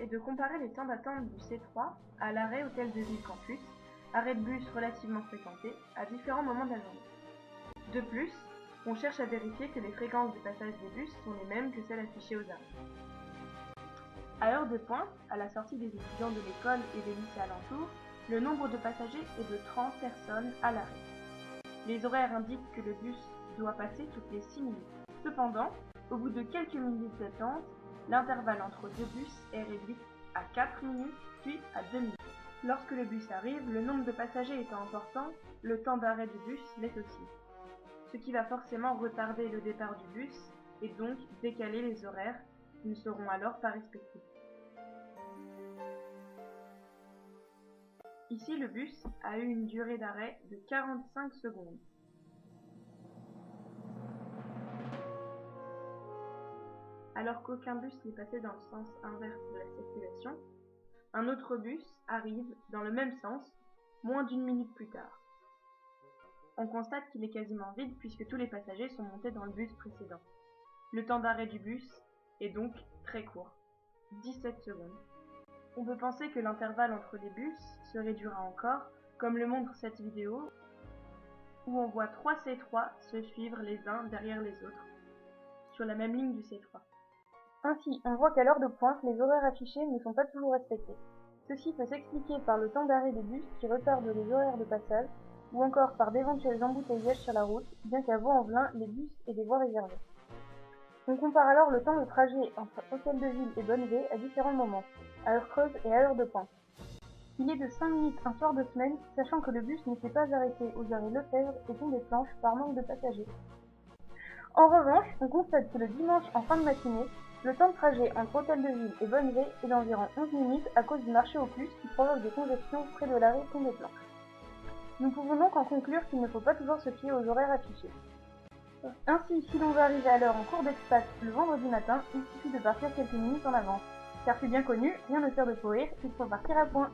est de comparer les temps d'attente du C3 à l'arrêt Hôtel de Ville Campus, arrêt de bus relativement fréquenté, à différents moments de la journée. De plus, on cherche à vérifier que les fréquences de passage des bus sont les mêmes que celles affichées aux arrêts. À heure de pointe, à la sortie des étudiants de l'école et des lycées alentours, le nombre de passagers est de 30 personnes à l'arrêt. Les horaires indiquent que le bus doit passer toutes les 6 minutes. Cependant, au bout de quelques minutes d'attente, l'intervalle entre deux bus est réduit à 4 minutes, puis à 2 minutes. Lorsque le bus arrive, le nombre de passagers étant important, le temps d'arrêt du bus l'est aussi, ce qui va forcément retarder le départ du bus et donc décaler les horaires qui ne seront alors pas respectés. Ici, le bus a eu une durée d'arrêt de 45 secondes. Alors qu'aucun bus n'est passé dans le sens inverse de la circulation, un autre bus arrive dans le même sens, moins d'1 minute plus tard. On constate qu'il est quasiment vide puisque tous les passagers sont montés dans le bus précédent. Le temps d'arrêt du bus est donc très court, 17 secondes. On peut penser que l'intervalle entre les bus se réduira encore, comme le montre cette vidéo, où on voit 3 C3 se suivre les uns derrière les autres, sur la même ligne du C3. Ainsi, on voit qu'à l'heure de pointe, les horaires affichés ne sont pas toujours respectés. Ceci peut s'expliquer par le temps d'arrêt des bus qui retardent les horaires de passage, ou encore par d'éventuels embouteillages sur la route, bien qu'à Vaux-en-Velin, les bus aient des voies réservées. On compare alors le temps de trajet entre Hôtel de Ville et Bonnevay à différents moments, à heure creuse et à heure de pointe. Il est de 5 minutes un soir de semaine, sachant que le bus ne s'est pas arrêté aux arrêts Lefebvre et Pont des Planches par manque de passagers. En revanche, on constate que le dimanche en fin de matinée, le temps de trajet entre Hôtel de Ville et Bonnevay est d'environ 11 minutes à cause du marché aux puces qui provoque des congestions près de l'arrêt Pont des Planches. Nous pouvons donc en conclure qu'il ne faut pas toujours se fier aux horaires affichés. Ainsi, si l'on veut arriver à l'heure en cours d'expat le vendredi matin, il suffit de partir quelques minutes en avance. Car c'est bien connu, rien ne sert de courir, il faut partir à point.